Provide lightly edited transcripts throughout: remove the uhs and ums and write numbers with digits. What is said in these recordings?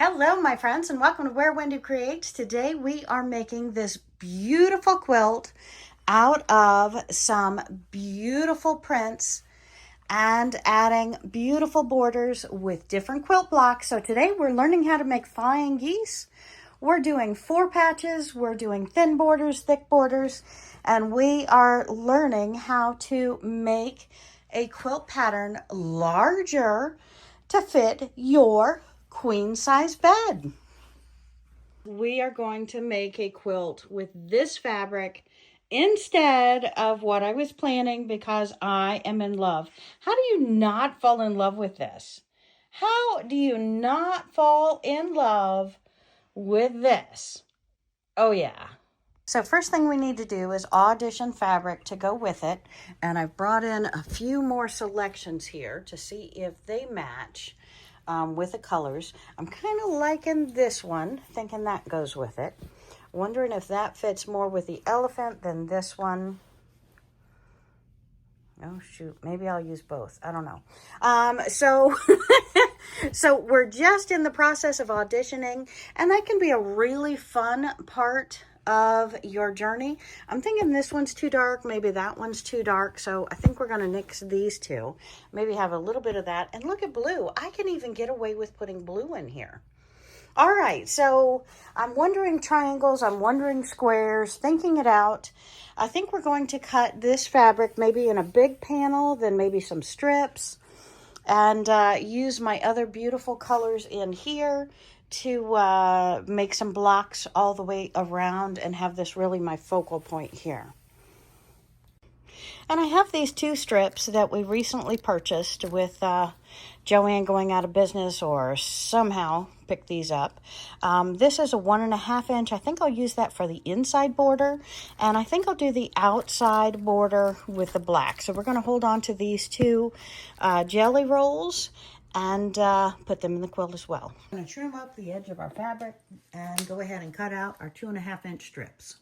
Hello, my friends, and welcome to Where Wendy Creates. Today we are making this beautiful quilt out of some beautiful prints and adding beautiful borders with different quilt blocks. So today we're learning how to make flying geese. We're doing 4 patches, we're doing thin borders, thick borders, and we are learning how to make a quilt pattern larger to fit your queen size bed. We are going to make a quilt with this fabric instead of what I was planning because I am in love. How do you not fall in love with this? How do you not fall in love with this? Oh yeah. So first thing we need to do is audition fabric to go with it. And I've brought in a few more selections here to see if they match with the colors. I'm kind of liking this one, thinking that goes with it. Wondering if that fits more with the elephant than this one. Oh shoot, maybe I'll use both. I don't know. So we're just in the process of auditioning, and that can be a really fun part of your journey. I'm thinking this one's too dark, maybe that one's too dark, so I think we're going to nix these two. Maybe have a little bit of that. And look at blue. I can even get away with putting blue in here. All right, so I'm wondering triangles, I'm wondering squares, thinking it out. I think we're going to cut this fabric maybe in a big panel, then maybe some strips, and use my other beautiful colors in here to make some blocks all the way around and have this really my focal point here. And I have these 2 strips that we recently purchased with Joanne going out of business, or somehow picked these up. This is a 1.5 inch. I think I'll use that for the inside border, and I think I'll do the outside border with the black. So we're going to hold on to these 2 jelly rolls and put them in the quilt as well. I'm going to trim up the edge of our fabric and go ahead and cut out our 2.5 inch strips.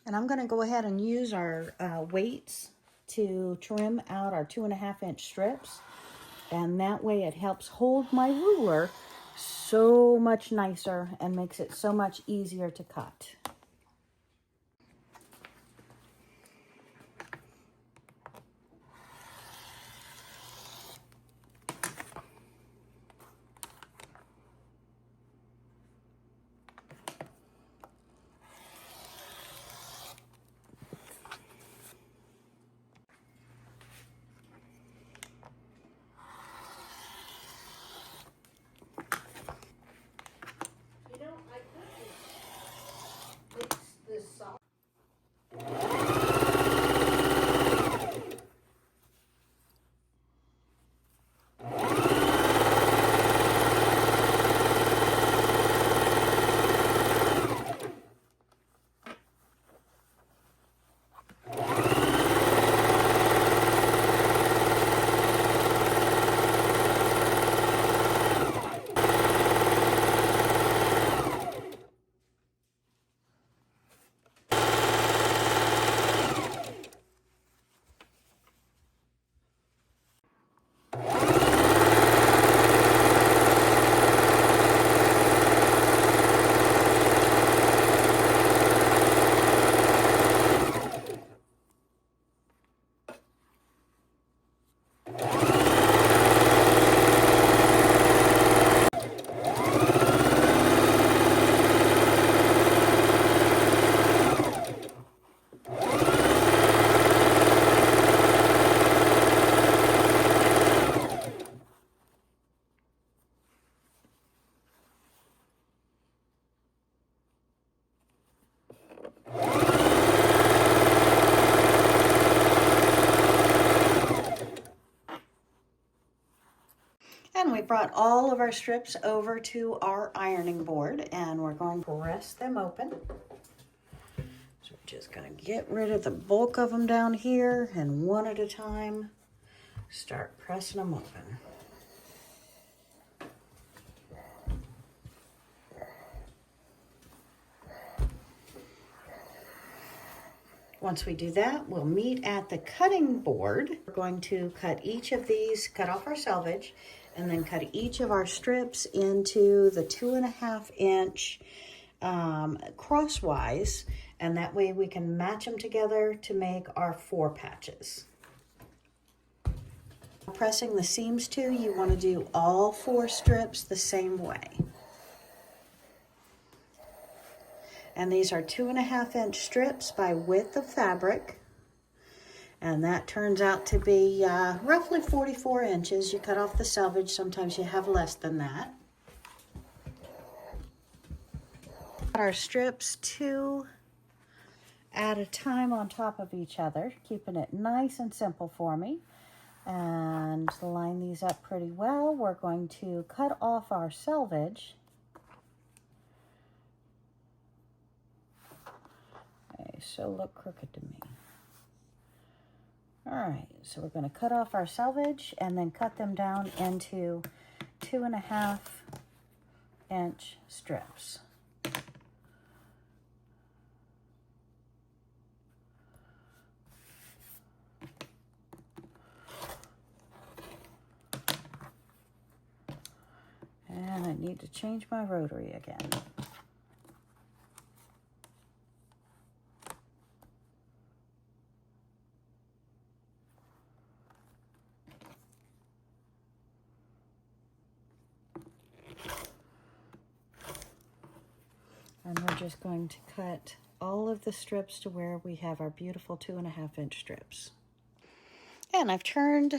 And I'm going to go ahead and use our weights to trim out our 2.5 inch strips. And that way it helps hold my ruler so much nicer and makes it so much easier to cut. And we brought all of our strips over to our ironing board, and we're going to press them open. So we're just going to get rid of the bulk of them down here, and one at a time start pressing them open. Once we do that, we'll meet at the cutting board. We're going to cut each of these, cut off our selvage, and then cut each of our strips into the 2.5 inch crosswise, and that way we can match them together to make our 4 patches. Pressing the seams too, you want to do all 4 strips the same way. And these are 2.5 inch strips by width of fabric. And that turns out to be roughly 44 inches. You cut off the selvage, sometimes you have less than that. Our strips 2 at a time on top of each other, keeping it nice and simple for me. And line these up pretty well. We're going to cut off our selvage. Okay, so look crooked to me. All right, so we're going to cut off our selvage and then cut them down into 2.5 inch strips. And I need to change my rotary again. And we're just going to cut all of the strips to where we have our beautiful 2.5 inch strips. And I've turned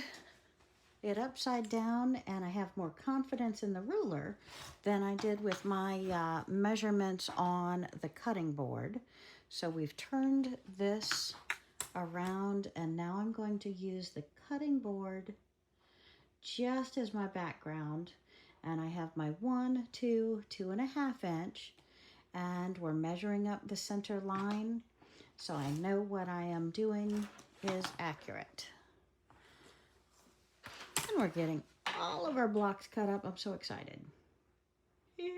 it upside down, and I have more confidence in the ruler than I did with my measurements on the cutting board. So we've turned this around, and now I'm going to use the cutting board just as my background. And I have my 1, 2, 2.5 inch, and we're measuring up the center line, so I know what I am doing is accurate. And we're getting all of our blocks cut up. I'm so excited. Yay!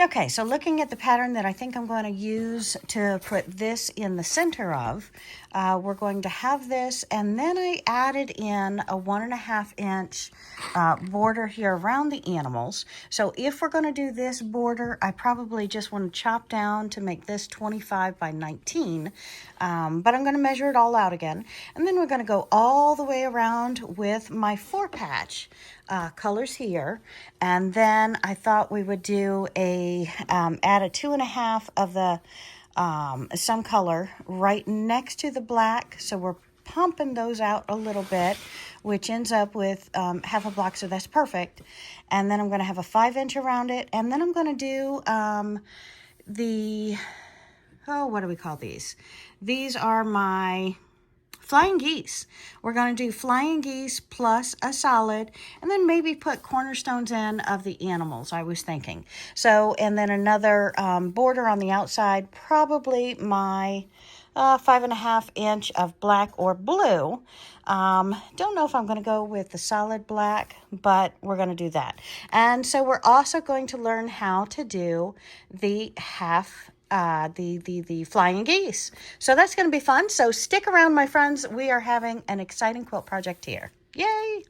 Okay, so looking at the pattern that I think I'm going to use to put this in the center of, we're going to have this, and then I added in a 1.5 inch border here around the animals. So if we're going to do this border, I probably just want to chop down to make this 25 by 19, but I'm going to measure it all out again. And then we're going to go all the way around with my 4 patch colors here, and then I thought we would do a add a 2.5 of the some color right next to the black, so we're pumping those out a little bit, which ends up with half a block, so that's perfect. And then I'm going to have a 5 inch around it, and then I'm going to do what do we call these? These are my flying geese. We're going to do flying geese plus a solid, and then maybe put cornerstones in of the animals, I was thinking. So, and then another border on the outside, probably my 5.5 inch of black or blue. Don't know if I'm going to go with the solid black, but we're going to do that. And so we're also going to learn how to do the the flying geese. So that's going to be fun. So stick around, my friends. We are having an exciting quilt project here. Yay!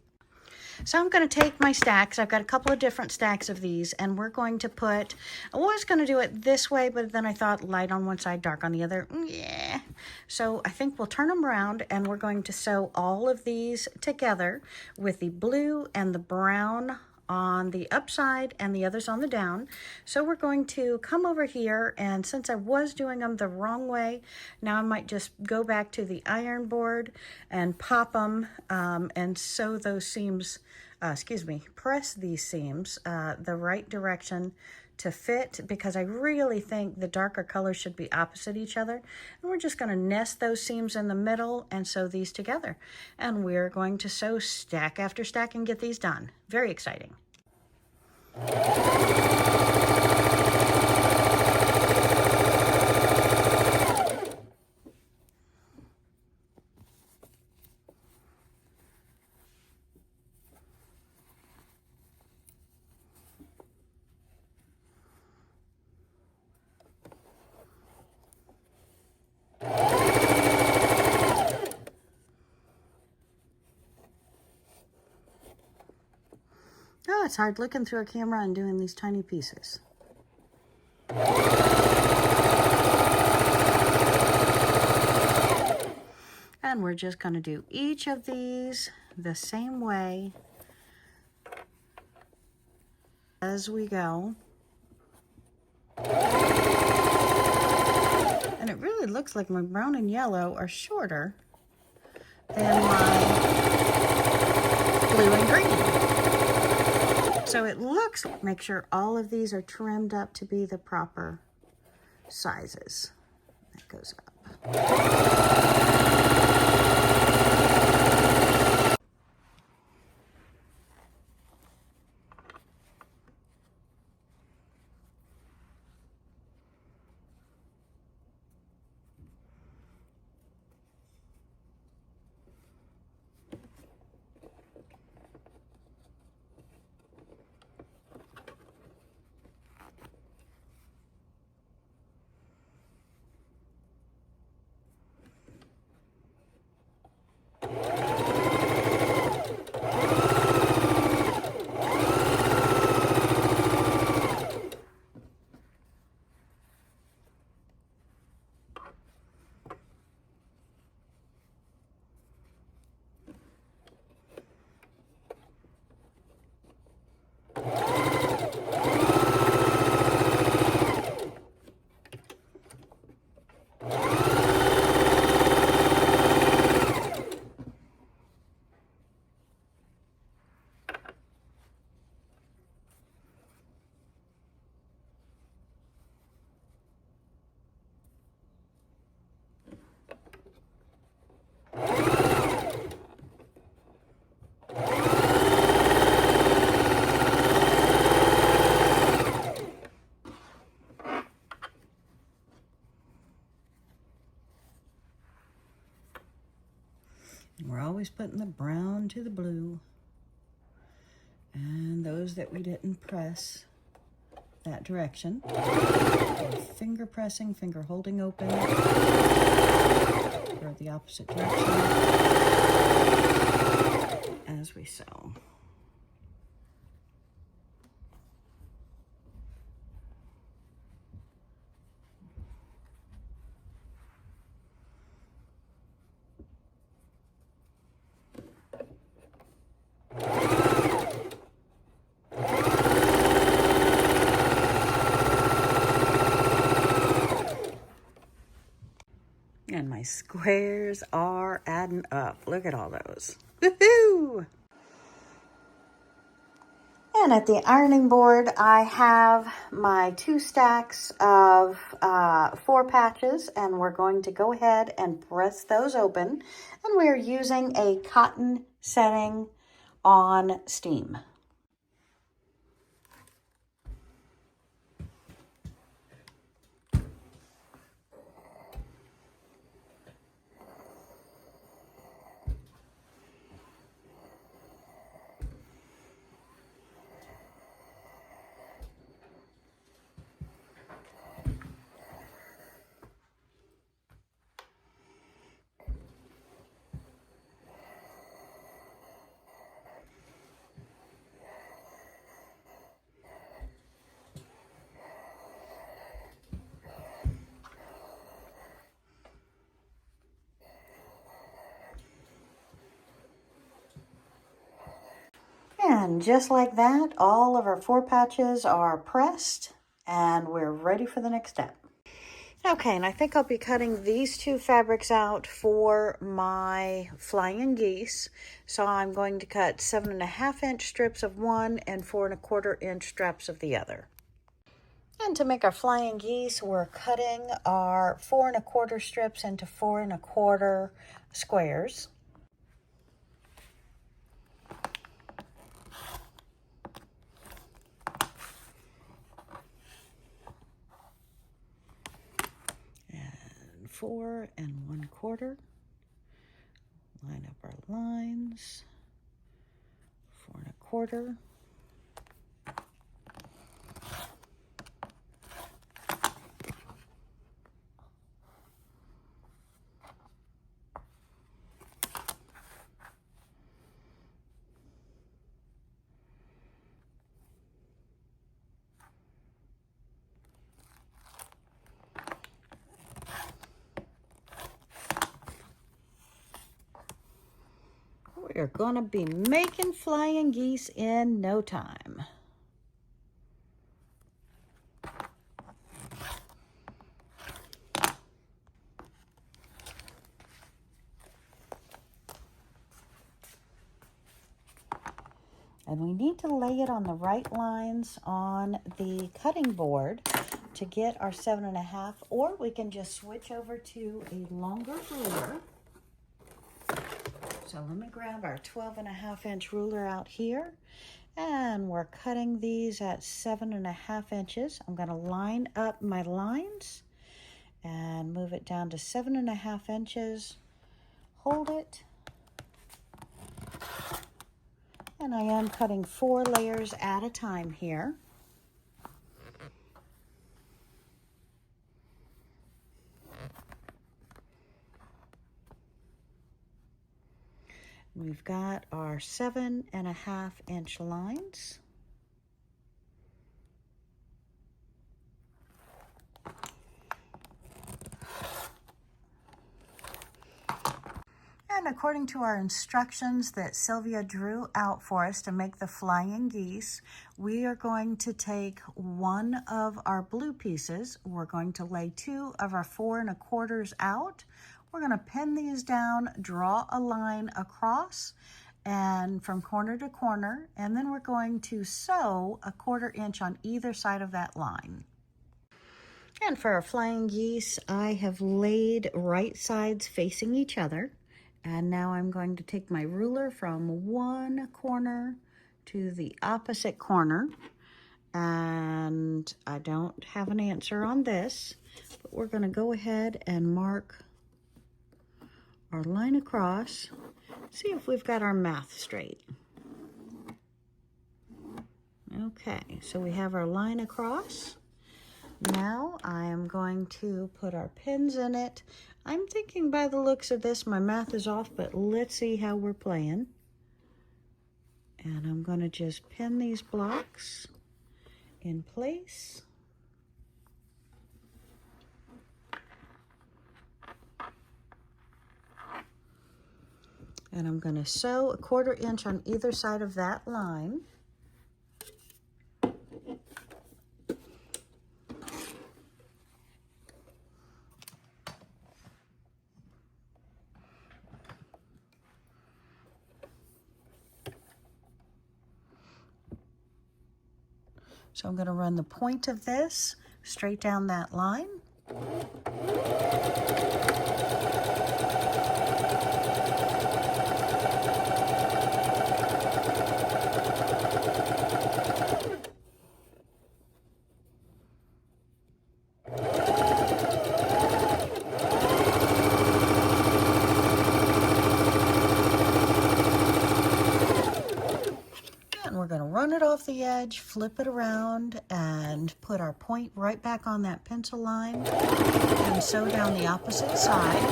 So I'm going to take my stacks. I've got a couple of different stacks of these, and we're going to put, I was going to do it this way, but then I thought light on one side, dark on the other. Yeah. So I think we'll turn them around, and we're going to sew all of these together with the blue and the brown on the upside and the others on the down. So we're going to come over here, and since I was doing them the wrong way, now I might just go back to the iron board and pop them and sew those seams, press these seams the right direction to fit, because I really think the darker colors should be opposite each other. And we're just going to nest those seams in the middle and sew these together. And we're going to sew stack after stack and get these done. Very exciting. it's hard looking through a camera and doing these tiny pieces. And we're just going to do each of these the same way as we go. And it really looks like my brown and yellow are shorter than my blue and green. So it looks, make sure all of these are trimmed up to be the proper sizes. That goes up. We're always putting the brown to the blue. And those that we didn't press that direction, finger pressing, finger holding open, or the opposite direction as we sew. And my squares are adding up. Look at all those. Woohoo! And at the ironing board, I have my 2 stacks of 4 patches, and we're going to go ahead and press those open. And we're using a cotton setting on steam. And just like that, all of our 4 patches are pressed, and we're ready for the next step. Okay, and I think I'll be cutting these 2 fabrics out for my flying geese. So I'm going to cut 7.5-inch strips of one and 4.25-inch strips of the other. And to make our flying geese, we're cutting our 4.25 strips into 4.25 squares. And 4.25. Line up our lines. 4.25. are going to be making flying geese in no time. And we need to lay it on the right lines on the cutting board to get our 7.5, or we can just switch over to a longer ruler. So let me grab our 12.5-inch ruler out here, and we're cutting these at 7.5 inches. I'm going to line up my lines and move it down to 7.5 inches. Hold it. And I am cutting 4 layers at a time here. We've got our 7.5-inch lines. And according to our instructions that Sylvia drew out for us to make the flying geese, we are going to take one of our blue pieces. We're going to lay 2 of our 4 1/4 out. We're going to pin these down, draw a line across and from corner to corner, and then we're going to sew a 1/4 inch on either side of that line. And for our flying geese, I have laid right sides facing each other. And now I'm going to take my ruler from one corner to the opposite corner. And I don't have an answer on this, but we're going to go ahead and mark our line across. See if we've got our math straight. Okay, so we have our line across. Now I am going to put our pins in it. I'm thinking by the looks of this, my math is off, but let's see how we're playing. And I'm going to just pin these blocks in place. And I'm going to sew a 1/4 inch on either side of that line. So I'm going to run the point of this straight down that line. We're going to run it off the edge, flip it around, and put our point right back on that pencil line and sew down the opposite side.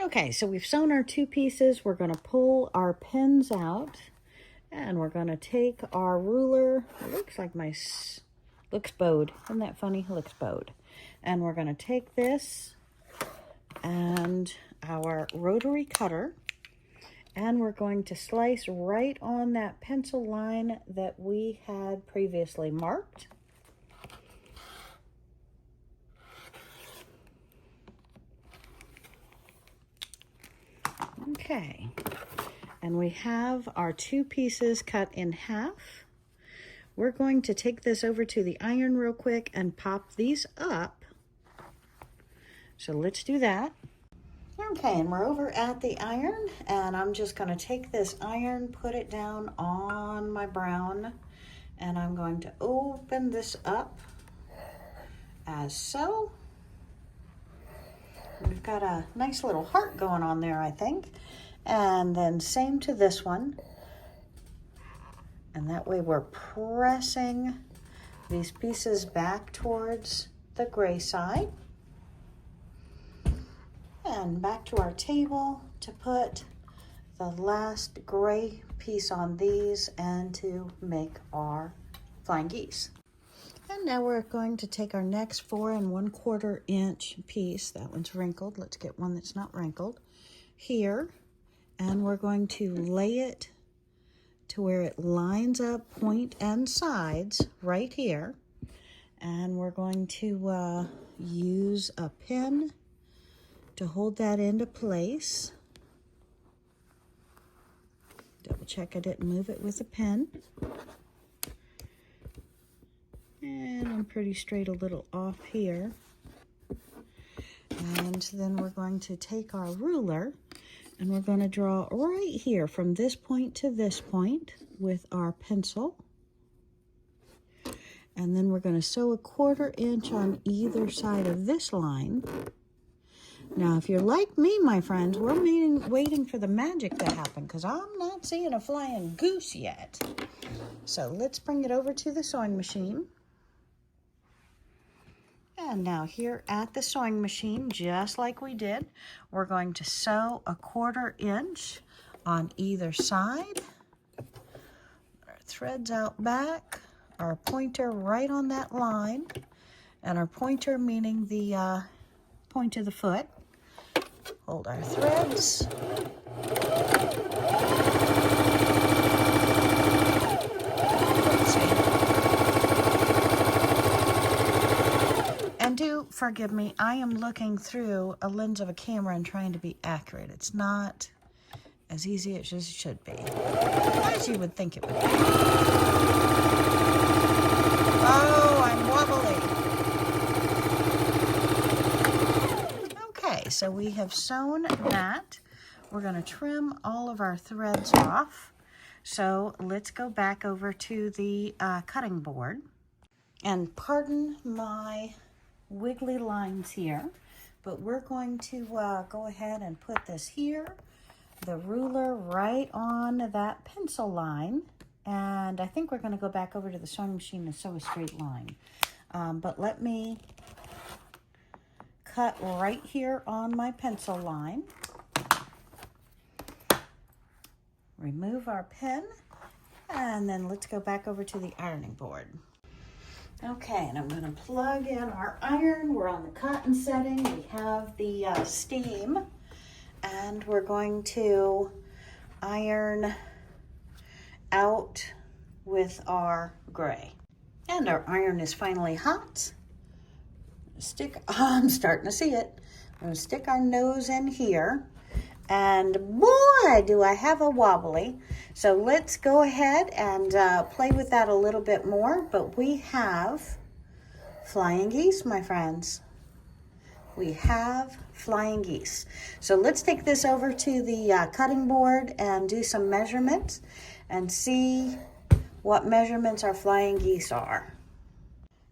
Okay, so we've sewn our 2 pieces. We're going to pull our pins out. And we're going to take our ruler, it looks like looks bowed. Isn't that funny? Looks bowed. And we're going to take this and our rotary cutter, and we're going to slice right on that pencil line that we had previously marked. Okay. And we have our 2 pieces cut in half. We're going to take this over to the iron real quick and pop these up. So let's do that. Okay, and we're over at the iron, and I'm just going to take this iron, put it down on my brown, and I'm going to open this up as so. We've got a nice little heart going on there, I think. And then same to this one. And that way we're pressing these pieces back towards the gray side. And back to our table to put the last gray piece on these and to make our flying geese. And now we're going to take our next 4 1/4 inch piece. That one's wrinkled. Let's get one that's not wrinkled here. And we're going to lay it to where it lines up point and sides right here. And we're going to use a pin to hold that into place. Double check I didn't move it with a pin. And I'm pretty straight a little off here. And then we're going to take our ruler and we're going to draw right here from this point to this point with our pencil. And then we're going to sew a 1/4 inch on either side of this line. Now, if you're like me, my friends, we're waiting for the magic to happen because I'm not seeing a flying goose yet. So let's bring it over to the sewing machine. And now here at the sewing machine, just like we did, we're going to sew a 1/4 inch on either side. Our threads out back, our pointer right on that line, and our pointer meaning the point of the foot. Hold our threads. And do forgive me, I am looking through a lens of a camera and trying to be accurate. It's not as easy as it should be, as you would think it would be. Oh, I'm wobbly. Okay, so we have sewn that. We're going to trim all of our threads off. So let's go back over to the cutting board. And pardon my wiggly lines here, but we're going to go ahead and put this here, the ruler right on that pencil line, and I think we're going to go back over to the sewing machine and sew a straight line. But let me cut right here on my pencil line, remove our pen, and then let's go back over to the ironing board. Okay, and I'm going to plug in our iron. We're on the cotton setting. We have the steam, and we're going to iron out with our gray. And our iron is finally hot. I'm starting to see it. I'm going to stick our nose in here. And boy, do I have a wobbly. So let's go ahead and play with that a little bit more. But we have flying geese, my friends. We have flying geese. So let's take this over to the cutting board and do some measurements and see what measurements our flying geese are.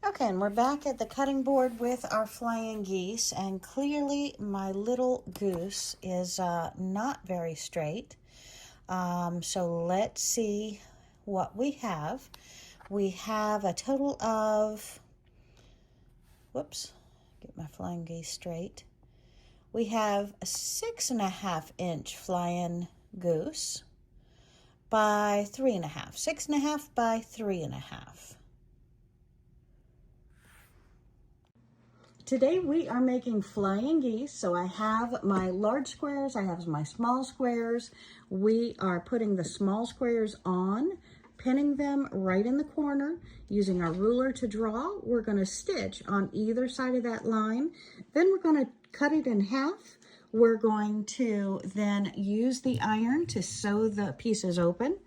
Okay, and we're back at the cutting board with our flying geese, and clearly my little goose is not very straight. So let's see what we have. We have a total of, whoops, get my flying geese straight. We have a 6.5 inch flying goose by 3.5, 6.5 by 3.5. Today we are making flying geese, so I have my large squares, I have my small squares. We are putting the small squares on, pinning them right in the corner, using our ruler to draw. We're going to stitch on either side of that line. Then we're going to cut it in half. We're going to then use the iron to sew the pieces open.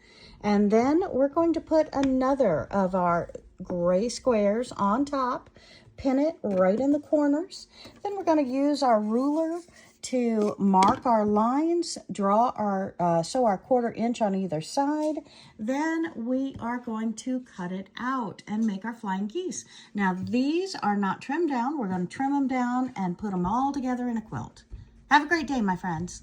And then we're going to put another of our gray squares on top, pin it right in the corners. Then we're going to use our ruler to mark our lines, draw our, sew our 1/4 inch on either side. Then we are going to cut it out and make our flying geese. Now these are not trimmed down. We're going to trim them down and put them all together in a quilt. Have a great day, my friends.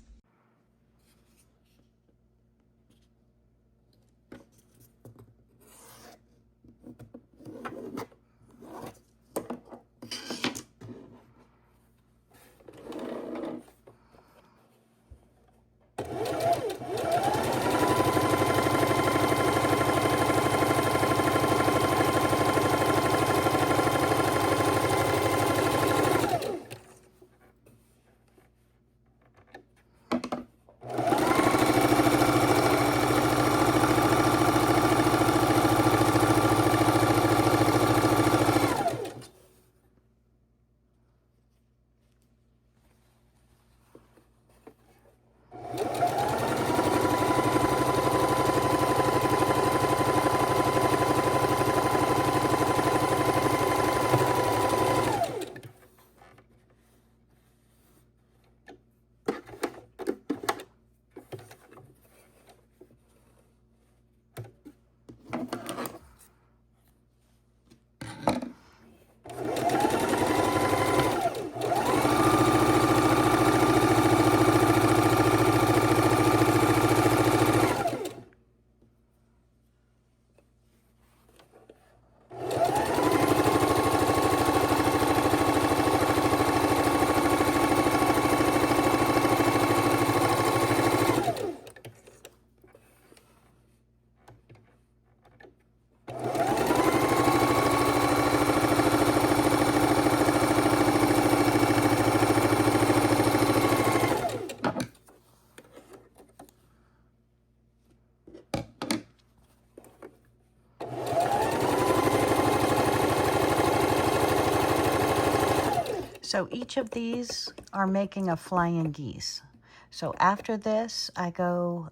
So each of these are making a flying geese. So after this, I go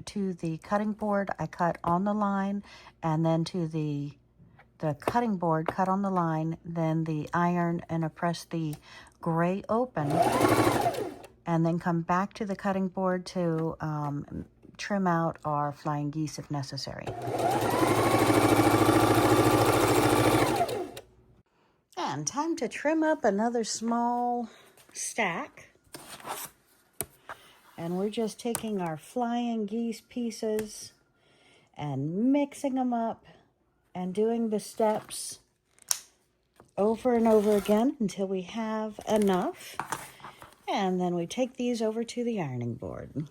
to the cutting board, I cut on the line, and then to the cutting board, cut on the line, then the iron, and I press the gray open, and then come back to the cutting board to trim out our flying geese if necessary. And time to trim up another small stack. And we're just taking our flying geese pieces and mixing them up and doing the steps over and over again until we have enough. And then we take these over to the ironing board.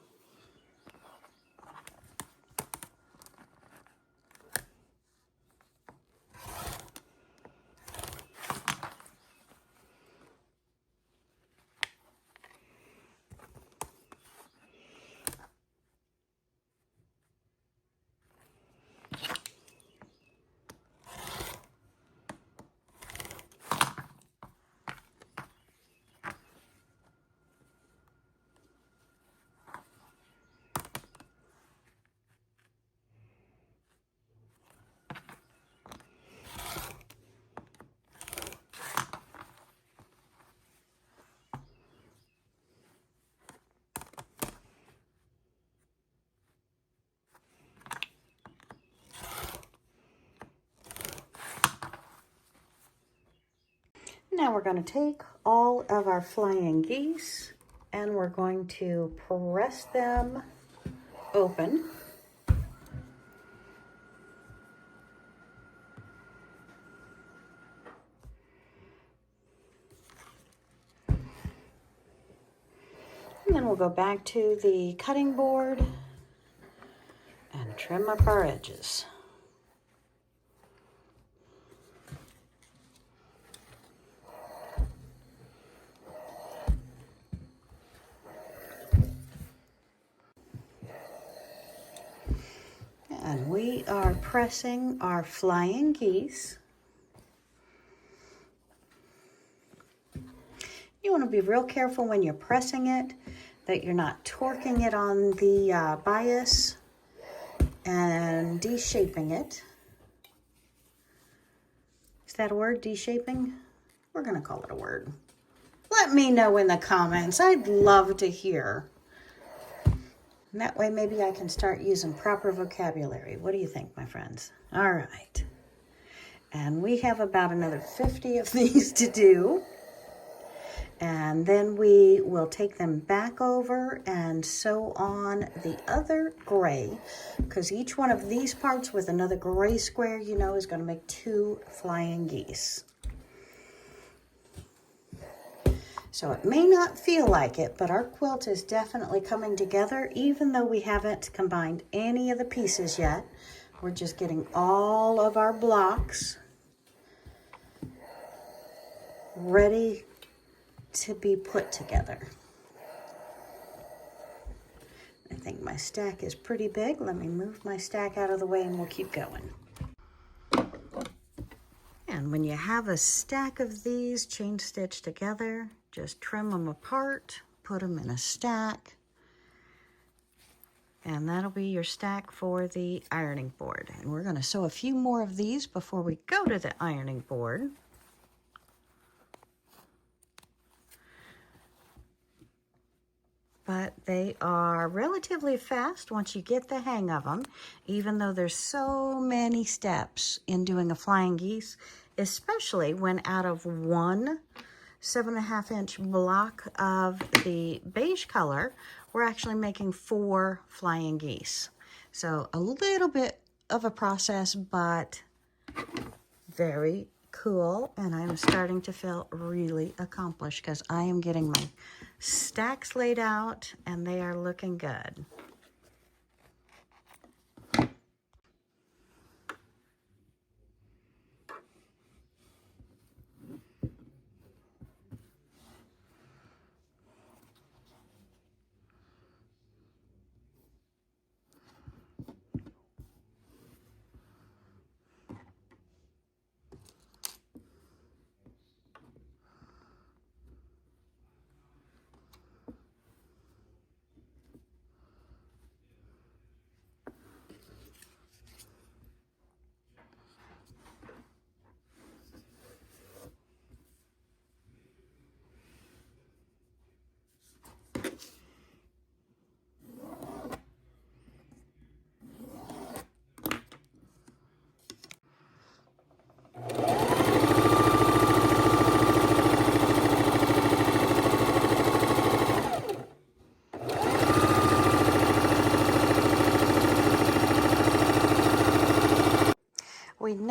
Now we're going to take all of our flying geese and we're going to press them open. And then we'll go back to the cutting board and trim up our edges. And we are pressing our flying geese. You want to be real careful when you're pressing it that you're not torquing it on the bias and de-shaping it. Is that a word, de-shaping? We're going to call it a word. Let me know in the comments. I'd love to hear. And that way maybe I can start using proper vocabulary. What do you think, my friends? All right. And we have about another 50 of these to do. And then we will take them back over and sew on the other gray, because each one of these parts with another gray square, you know, is going to make 2 flying geese. So it may not feel like it, but our quilt is definitely coming together, even though we haven't combined any of the pieces yet. We're just getting all of our blocks ready to be put together. I think my stack is pretty big. Let me move my stack out of the way and we'll keep going. And when you have a stack of these chain stitched together, just trim them apart, put them in a stack, and that'll be your stack for the ironing board. And we're going to sew a few more of these before we go to the ironing board. But they are relatively fast once you get the hang of them, even though there's so many steps in doing a flying geese, especially when out of one 7.5 inch block of the beige color, we're actually making 4 flying geese. So a little bit of a process, but very cool. And I'm starting to feel really accomplished because I am getting my stacks laid out and they are looking good.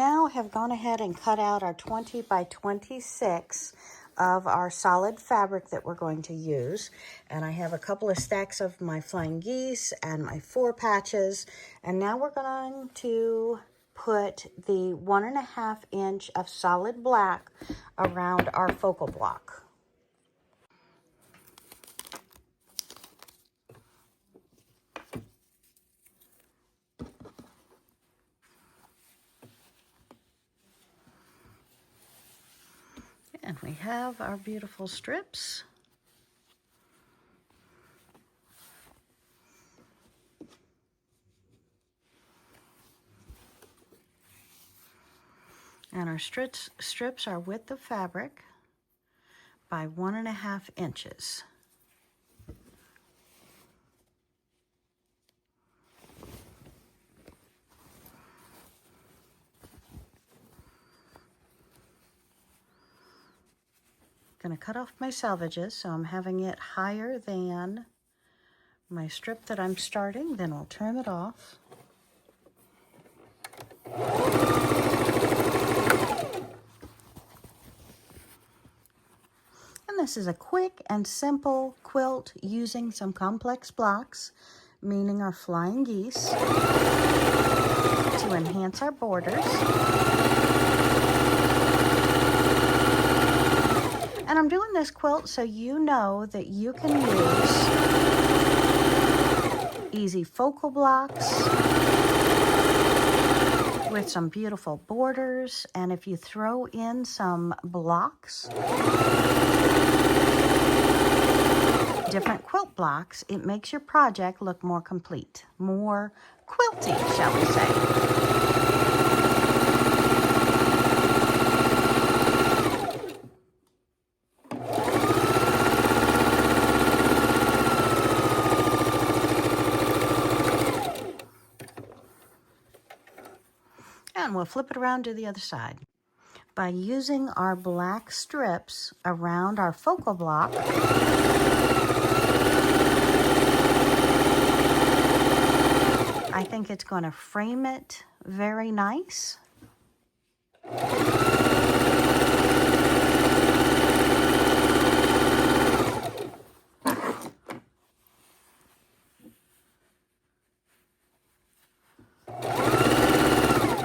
now have gone ahead and cut out our 20 by 26 of our solid fabric that we're going to use. And I have a couple of stacks of my flying geese and my 4 patches. And now we're going to put the 1.5 inch of solid black around our focal block. And we have our beautiful strips. And our strips are width of fabric by 1.5 inches. Going to cut off my selvages, so I'm having it higher than my strip that I'm starting. Then we'll trim it off. And this is a quick and simple quilt using some complex blocks, meaning our flying geese, to enhance our borders. And I'm doing this quilt so you know that you can use easy focal blocks with some beautiful borders. And if you throw in some blocks, different quilt blocks, it makes your project look more complete, more quilty, shall we say. And we'll flip it around to the other side. By using our black strips around our focal block, I think it's going to frame it very nice.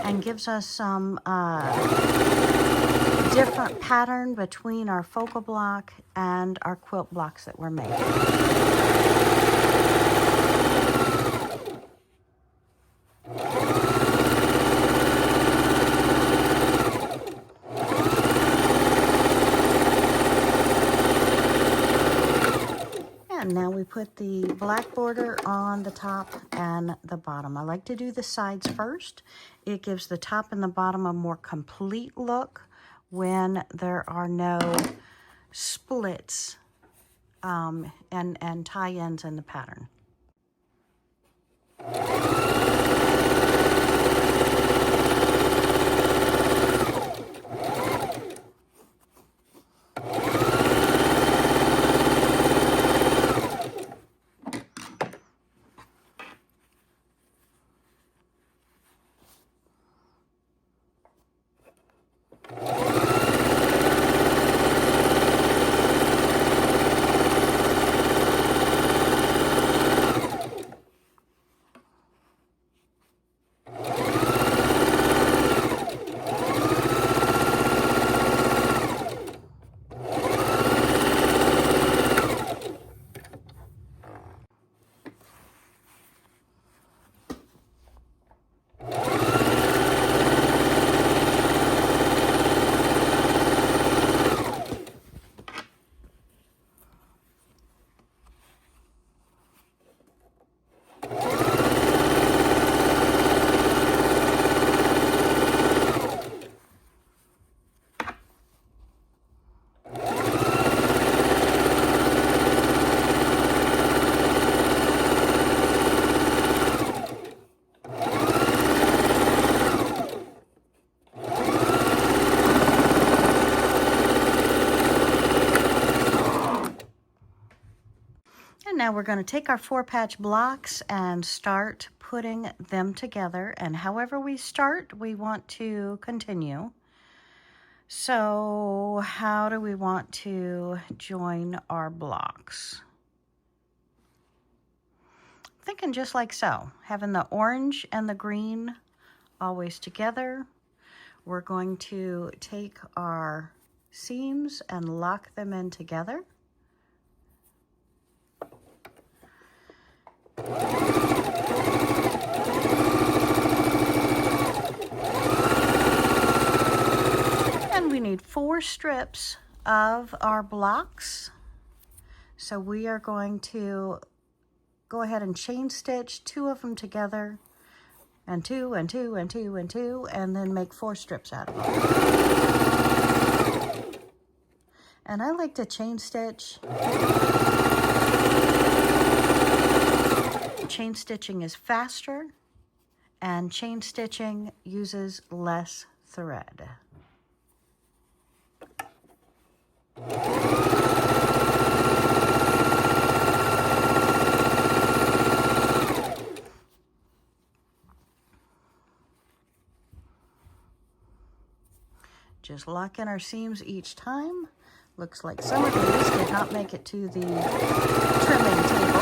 And gives us some different pattern between our focal block and our quilt blocks that we're making. And now we put the black border on the top and the bottom. I like to do the sides first. It gives the top and the bottom a more complete look when there are no splits and tie-ins in the pattern. And now we're going to take our 4-patch blocks and start putting them together. And however we start, we want to continue. So how do we want to join our blocks? Thinking just like so, having the orange and the green always together. We're going to take our seams and lock them in together. And we need 4 strips of our blocks. So we are going to go ahead and chain stitch 2 of them together, and 2 and 2 and 2 and 2, and then make 4 strips out of it. And I like to chain stitch. Chain stitching is faster, and chain stitching uses less thread. Just lock in our seams each time. Looks like some of these did not make it to the trimming table.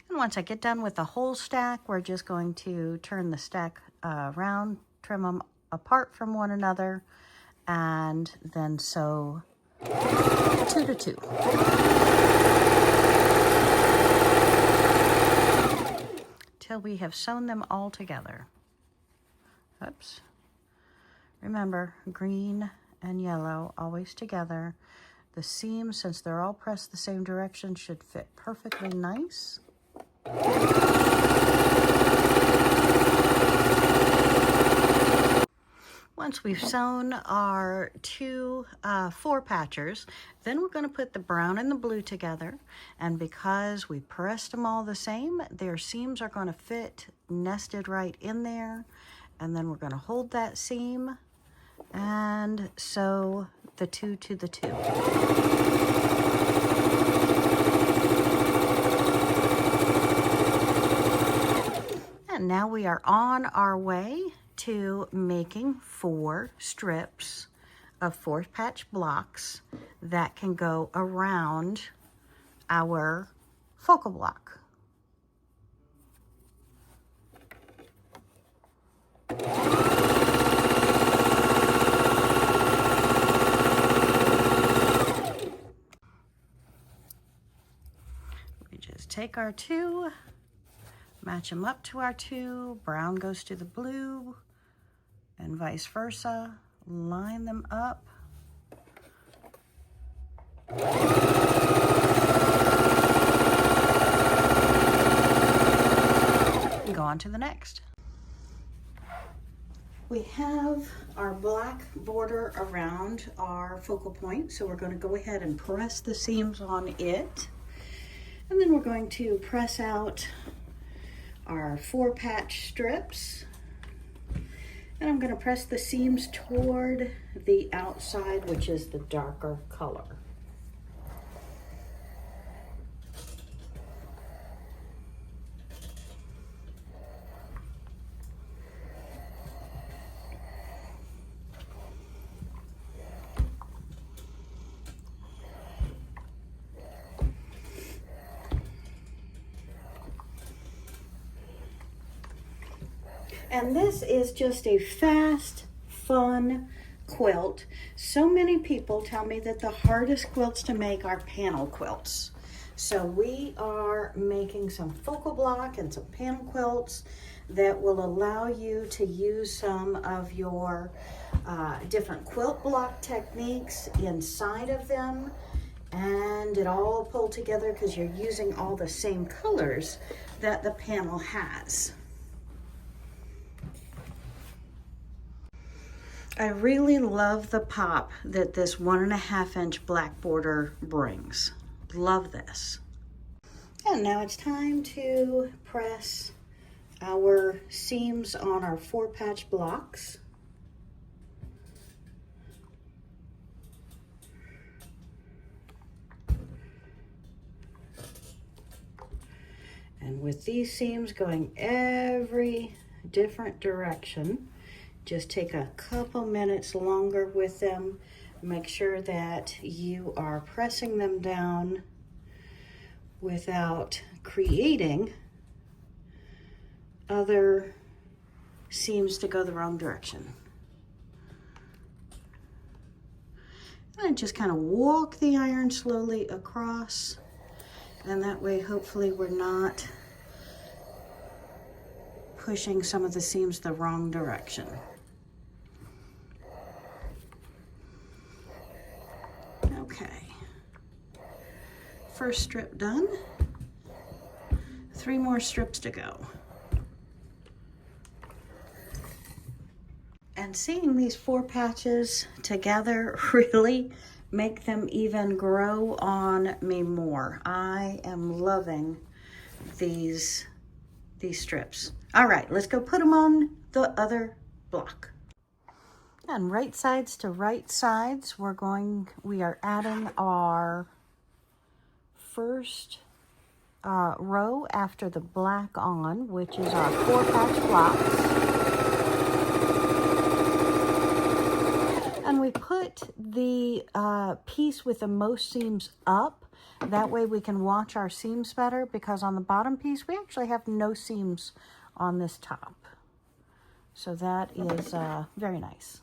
And once I get done with the whole stack, we're just going to turn the stack around, trim them apart from one another, and then sew 2 to 2. Till we have sewn them all together. Oops. Remember, green and yellow always together. The seams, since they're all pressed the same direction, should fit perfectly nice. Once we've sewn our 2 4-patchers, then we're going to put the brown and the blue together. And because we pressed them all the same, their seams are going to fit nested right in there. And then we're going to hold that seam and sew the 2 to the 2. And now we are on our way to making 4 strips of 4-patch blocks that can go around our focal block. We just take our 2, match them up to our 2, brown goes to the blue, and vice versa. Line them up. And go on to the next. We have our black border around our focal point, so we're going to go ahead and press the seams on it. And then we're going to press out our 4-patch strips. And I'm going to press the seams toward the outside, which is the darker color. And this is just a fast, fun quilt. So many people tell me that the hardest quilts to make are panel quilts. So we are making some focal block and some panel quilts that will allow you to use some of your different quilt block techniques inside of them. And it all pulled together because you're using all the same colors that the panel has. I really love the pop that this 1.5 inch black border brings. Love this. And now it's time to press our seams on our 4-patch blocks. And with these seams going every different direction, just take a couple minutes longer with them. Make sure that you are pressing them down without creating other seams to go the wrong direction. And just kind of walk the iron slowly across, and that way hopefully we're not pushing some of the seams the wrong direction. Okay, first strip done. 3 more strips to go. And seeing these 4 patches together really make them even grow on me more. I am loving these strips. All right, let's go put them on the other block. And right sides to right sides, we are adding our first row after the black on, which is our 4 patch blocks. And we put the piece with the most seams up. That way we can watch our seams better, because on the bottom piece, we actually have no seams on this top. So that is very nice.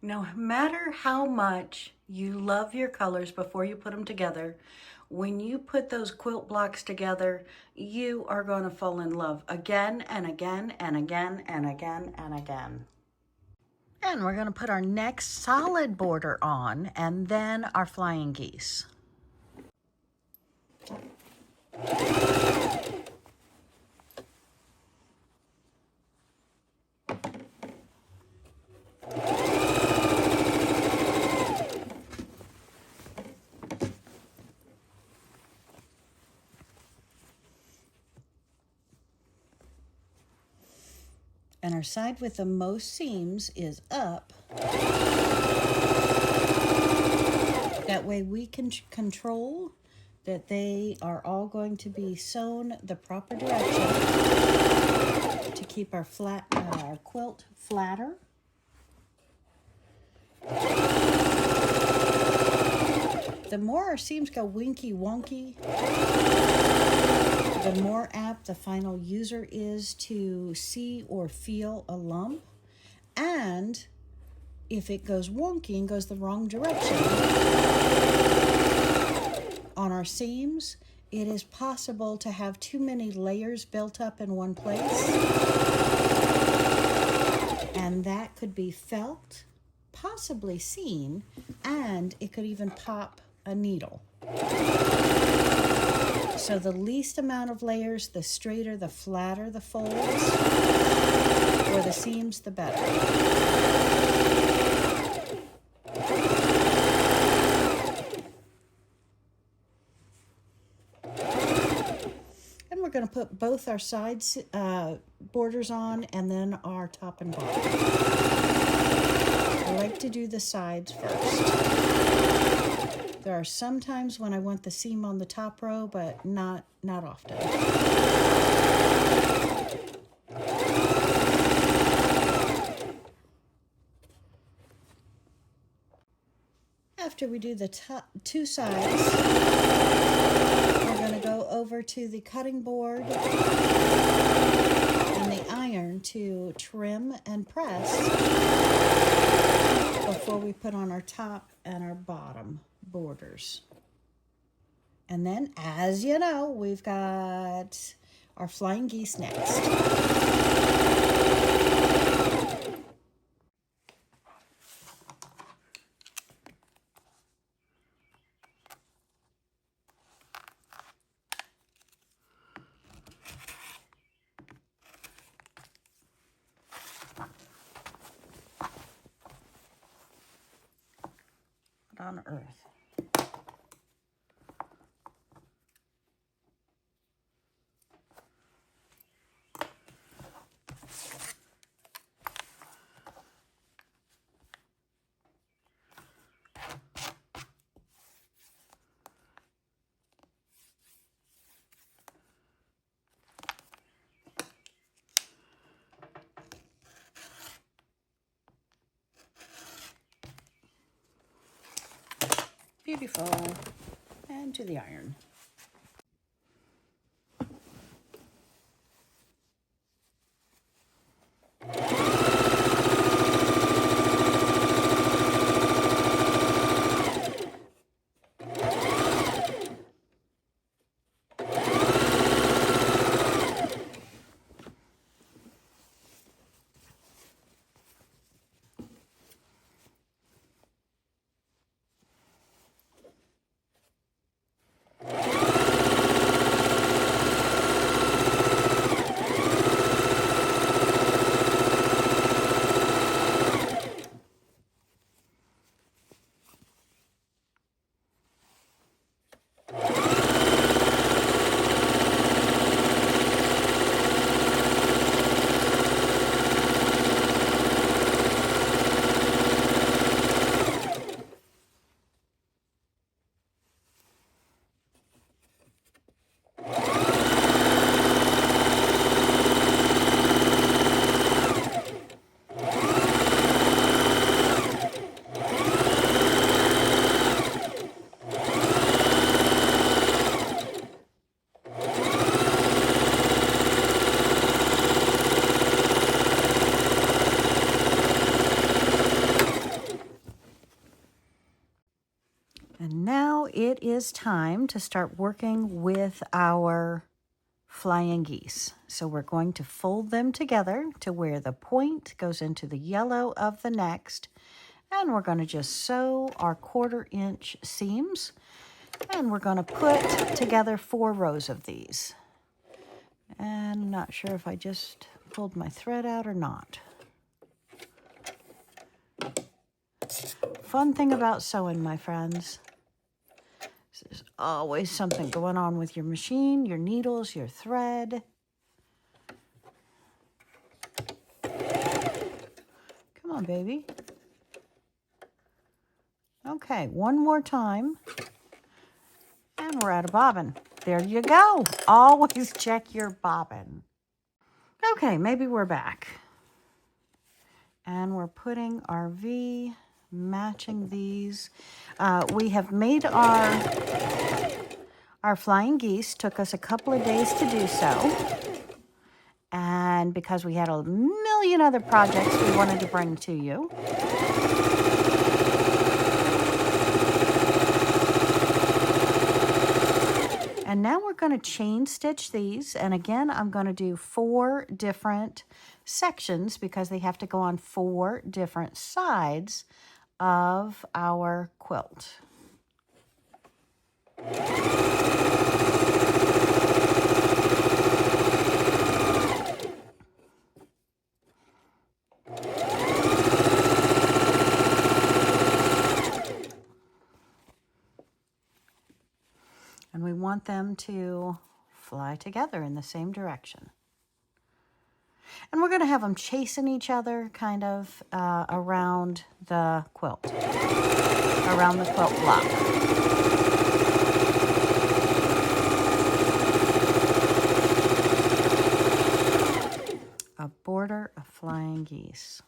No matter how much you love your colors before you put them together, when you put those quilt blocks together, you are going to fall in love again and again and again and again and again. And we're going to put our next solid border on, and then our flying geese. And our side with the most seams is up. That way we can control that they are all going to be sewn the proper direction to keep our quilt flatter. The more our seams go winky wonky, the more apt the final user is to see or feel a lump. And if it goes wonky and goes the wrong direction on our seams, it is possible to have too many layers built up in one place. And that could be felt, possibly seen, and it could even pop a needle. So the least amount of layers, the straighter, the flatter the folds, or the seams, the better. And we're going to put both our sides borders on, and then our top and bottom. I like to do the sides first. There are some times when I want the seam on the top row, but not often. After we do the two sides, we're going to go over to the cutting board and the iron to trim and press before we put on our top and our bottom borders. And then, as you know, we've got our flying geese next. What on earth? Beautiful. And to the iron. And now it is time to start working with our flying geese. So we're going to fold them together to where the point goes into the yellow of the next. And we're going to just sew our 1/4 inch seams. And we're going to put together 4 rows of these. And I'm not sure if I just pulled my thread out or not. Fun thing about sewing, my friends. There's always something going on with your machine, your needles, your thread. Come on, baby. Okay, one more time. And we're at a bobbin. There you go. Always check your bobbin. Okay, maybe we're back. And we're putting our V, matching these. We have made our flying geese. Took us a couple of days to do so. And because we had a million other projects we wanted to bring to you. And now we're going to chain stitch these. And again, I'm going to do 4 different sections because they have to go on 4 different sides of our quilt. And we want them to fly together in the same direction. And we're going to have them chasing each other kind of around the quilt, around the quilt block. A border of flying geese.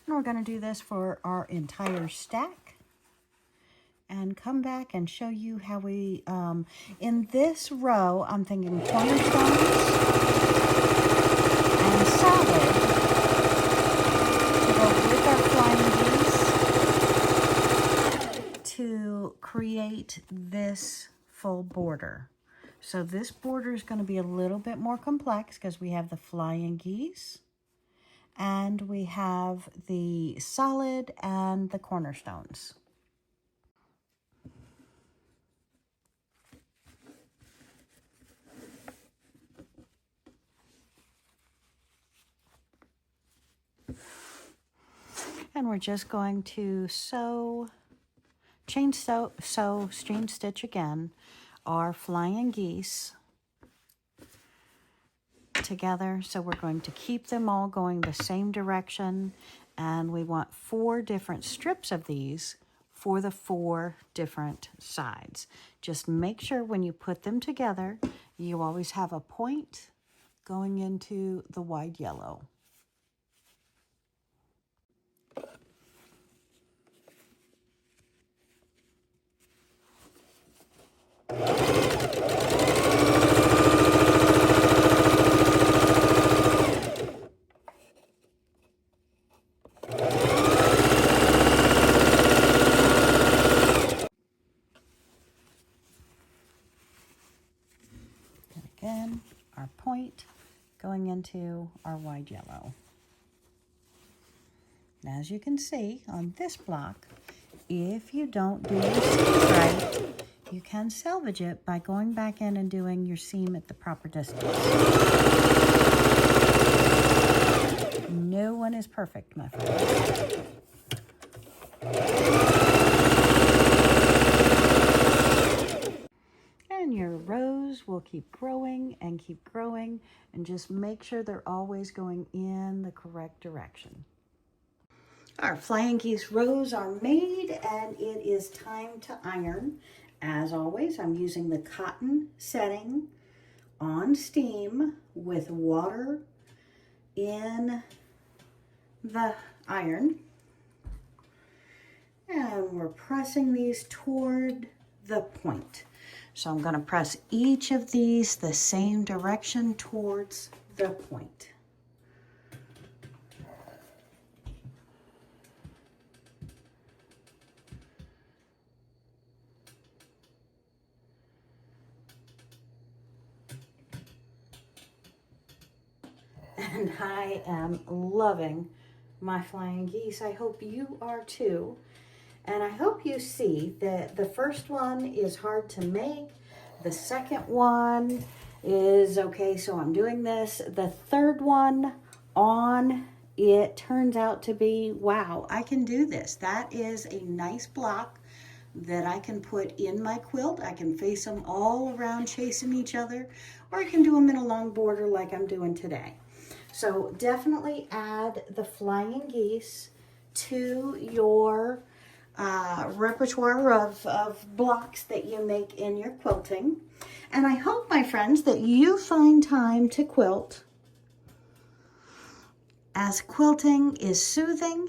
And we're going to do this for our entire stack and come back and show you how we, in this row, I'm thinking cornerstones and solid to go with our flying geese to create this full border. So this border is going to be a little bit more complex because we have the flying geese and we have the solid and the cornerstones. And we're just going to chain stitch again our flying geese together. So we're going to keep them all going the same direction, and we want 4 different strips of these for the 4 different sides. Just make sure when you put them together, you always have a point going into the wide yellow. Again, our point going into our wide yellow. And as you can see on this block, if you don't do your seams right, you can salvage it by going back in and doing your seam at the proper distance. No one is perfect, my friend. And your rows will keep growing and just make sure they're always going in the correct direction. Our flying geese rows are made and it is time to iron. As always, I'm using the cotton setting on steam with water in the iron. And we're pressing these toward the point. So I'm going to press each of these the same direction towards the point. And I am loving my flying geese. I hope you are too. And I hope you see that the first one is hard to make. The second one is okay, so I'm doing this. The third one on, it turns out to be, wow, I can do this. That is a nice block that I can put in my quilt. I can face them all around chasing each other, or I can do them in a long border like I'm doing today. So definitely add the flying geese to your repertoire of blocks that you make in your quilting. And I hope, my friends, that you find time to quilt, as quilting is soothing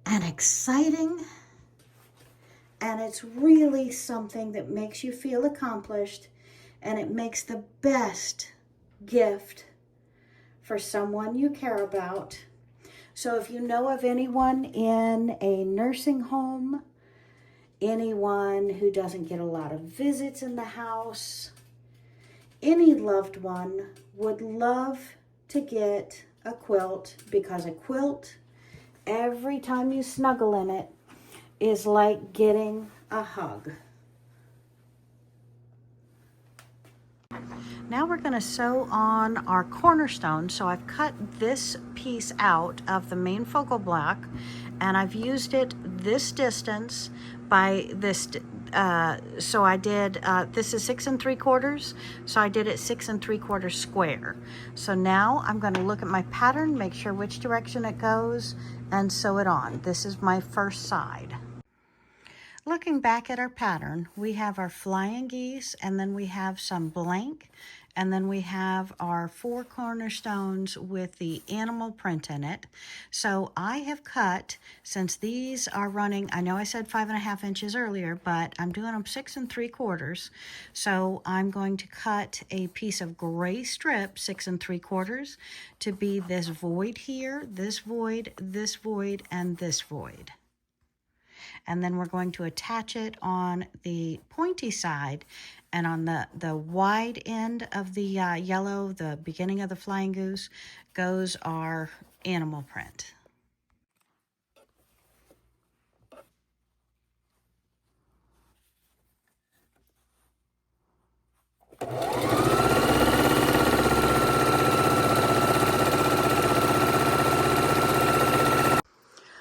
and exciting, and it's really something that makes you feel accomplished, and it makes the best gift for someone you care about. So if you know of anyone in a nursing home, anyone who doesn't get a lot of visits in the house, any loved one would love to get a quilt, because a quilt, every time you snuggle in it, is like getting a hug. Now we're going to sew on our cornerstone. So I've cut this piece out of the main focal block, and I've used it this distance by this. So I did, this is 6 3/4, so I did it 6 3/4 square. So now I'm going to look at my pattern, make sure which direction it goes, and sew it on. This is my first side. Looking back at our pattern, we have our flying geese, and then we have some blank And then we have our 4 cornerstones with the animal print in it. So I have cut, since these are running, I know I said 5.5 inches earlier, but I'm doing them 6 3/4. So I'm going to cut a piece of gray strip, 6 3/4, to be this void here, this void, this void, and this void. And then we're going to attach it on the pointy side, and on the wide end of the yellow, the beginning of the flying goose, goes our animal print.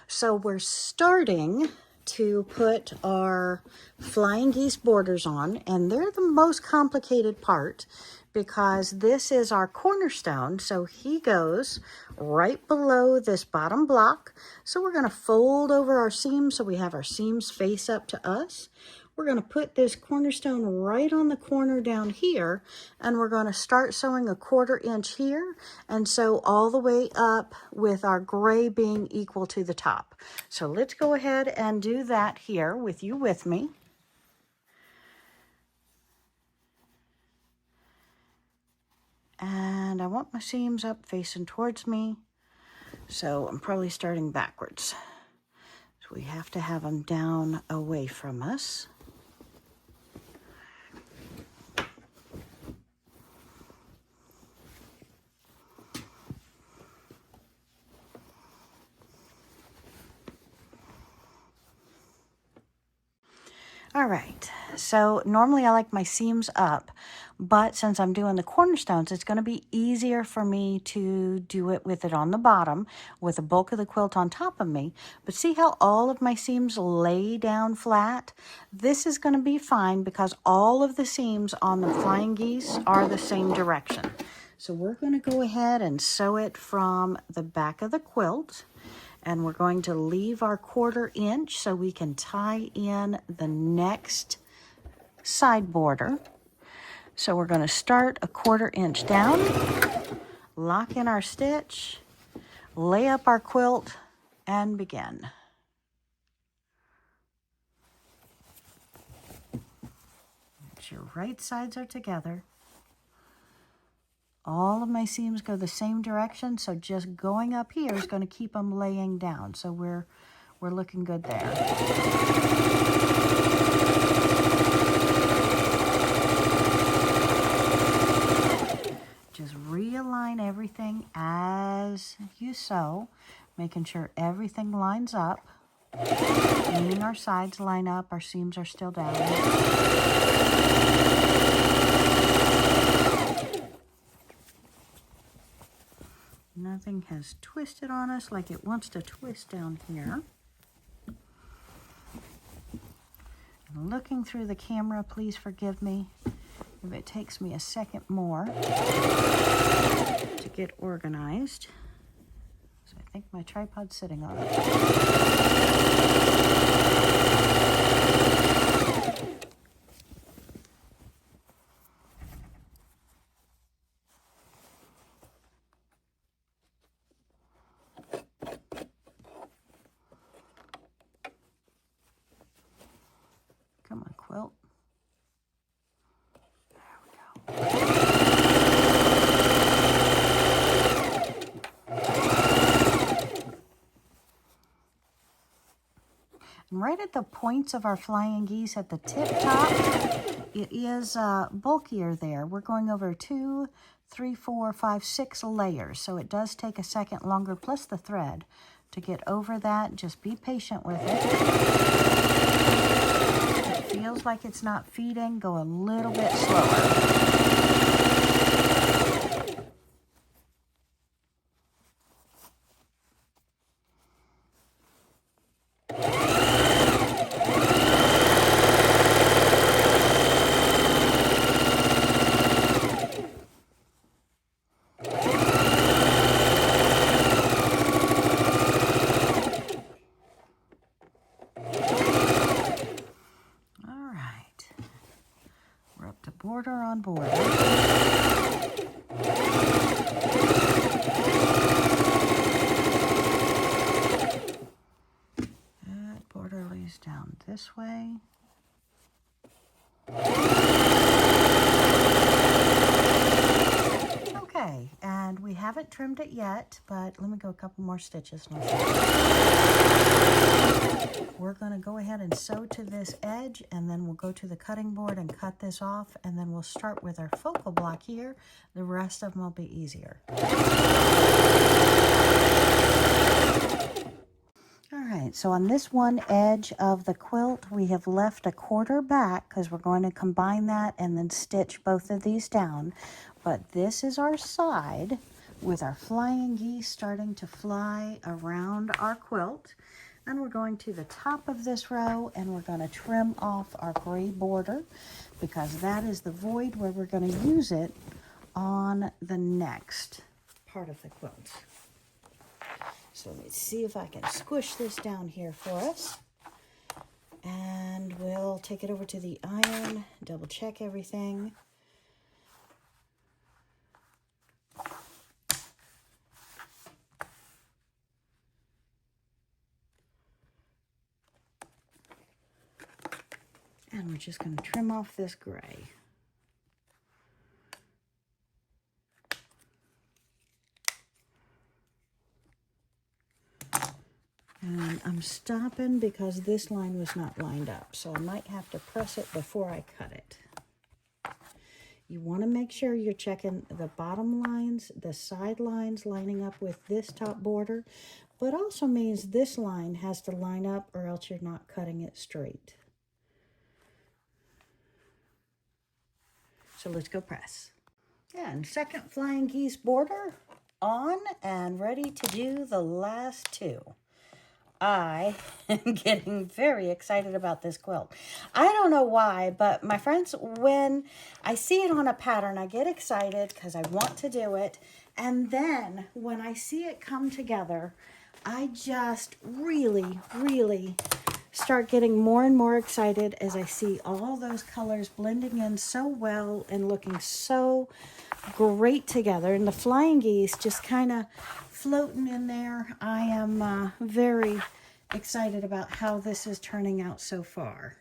So we're starting to put our flying geese borders on, and they're the most complicated part because this is our cornerstone. So he goes right below this bottom block. So we're going to fold over our seams so we have our seams face up to us. We're going to put this cornerstone right on the corner down here, and we're going to start sewing a 1/4 inch here and sew all the way up with our gray being equal to the top. So let's go ahead and do that here with you with me. And I want my seams up facing towards me, so I'm probably starting backwards. So we have to have them down away from us. All right, so normally I like my seams up, but since I'm doing the cornerstones, it's going to be easier for me to do it with it on the bottom, with the bulk of the quilt on top of me. But see how all of my seams lay down flat? This is going to be fine because all of the seams on the flying geese are the same direction. So we're going to go ahead and sew it from the back of the quilt. And we're going to leave our 1/4 inch so we can tie in the next side border. So we're going to start a 1/4 inch down, lock in our stitch, lay up our quilt, and begin. Make sure your right sides are together. All of my seams go the same direction, so just going up here is going to keep them laying down. So we're looking good there. Just realign everything as you sew, making sure everything lines up, meaning our sides line up, our seams are still down. Nothing has twisted on us like it wants to twist down here. I'm looking through the camera, please forgive me if it takes me a second more to get organized. So I think my tripod's sitting on it. Come on, quilt. There we go. And right at the points of our flying geese at the tip top, it is bulkier there. We're going over 2, 3, 4, 5, 6 layers. So it does take a second longer, plus the thread, to get over that. Just be patient with it. If it feels like it's not feeding, go a little bit slower. Border on border. this way. Okay, and we haven't trimmed it yet, but let me go a couple more stitches. We're going to go ahead and sew to this edge, and then we'll go to the cutting board and cut this off, and then we'll start with our focal block here. The rest of them will be easier. All right, so on this one edge of the quilt, we have left a quarter back because we're going to combine that and then stitch both of these down. But this is our side with our flying geese starting to fly around our quilt. And we're going to the top of this row and we're going to trim off our gray border because that is the void where we're going to use it on the next part of the quilt. So let's see if I can squish this down here for us. And we'll take it over to the iron, double check everything. And we're just going to trim off this gray. And I'm stopping because this line was not lined up, so I might have to press it before I cut it. You want to make sure you're checking the bottom lines, the side lines lining up with this top border, but also means this line has to line up or else you're not cutting it straight. So let's go press. And second flying geese border on and ready to do the last two. I am getting very excited about this quilt. I don't know why, but my friends, when I see it on a pattern, I get excited because I want to do it. And then when I see it come together, I just really, really start getting more and more excited as I see all those colors blending in so well and looking so great together. And the flying geese just kind of floating in there. I am very excited about how this is turning out so far.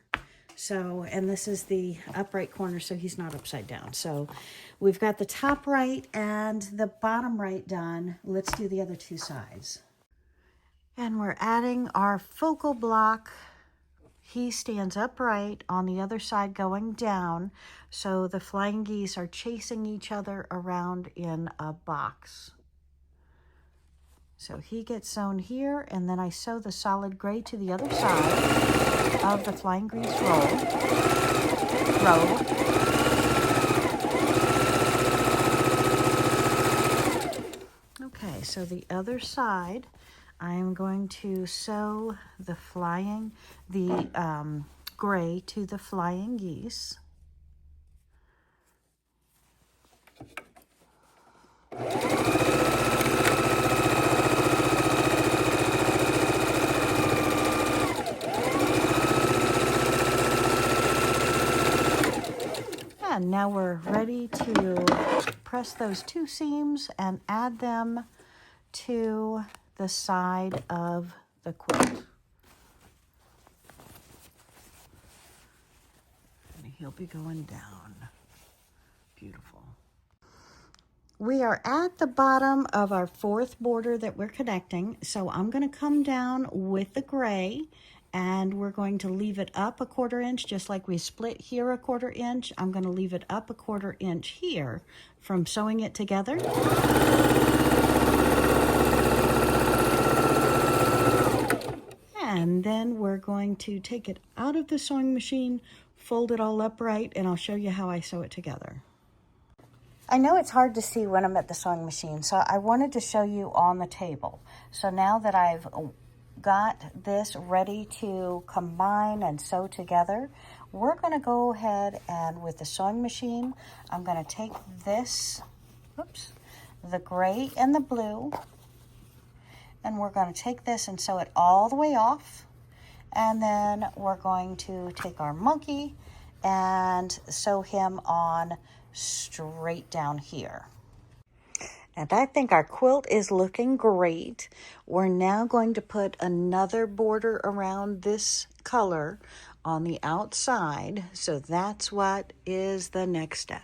So, and this is the upright corner, so he's not upside down. So we've got the top right and the bottom right done. Let's do the other two sides. And we're adding our focal block. He stands upright on the other side going down. So the flying geese are chasing each other around in a box. So he gets sewn here, and then I sew the solid gray to the other side of the flying geese row. Okay, so the other side, I am going to sew the gray to the flying geese. And now we're ready to press those two seams and add them to the side of the quilt. And he'll be going down. Beautiful. We are at the bottom of our fourth border that we're connecting, so I'm going to come down with the gray and we're going to leave it up a 1/4 inch, just like we split here a 1/4 inch. I'm going to leave it up a 1/4 inch here from sewing it together. And then we're going to take it out of the sewing machine, fold it all upright, and I'll show you how I sew it together. I know it's hard to see when I'm at the sewing machine, so I wanted to show you on the table. So now that I've got this ready to combine and sew together, we're going to go ahead and with the sewing machine, I'm going to take this, the gray and the blue, and we're going to take this and sew it all the way off. And then we're going to take our monkey and sew him on straight down here. And I think our quilt is looking great. We're now going to put another border around this color on the outside. So that's what is the next step.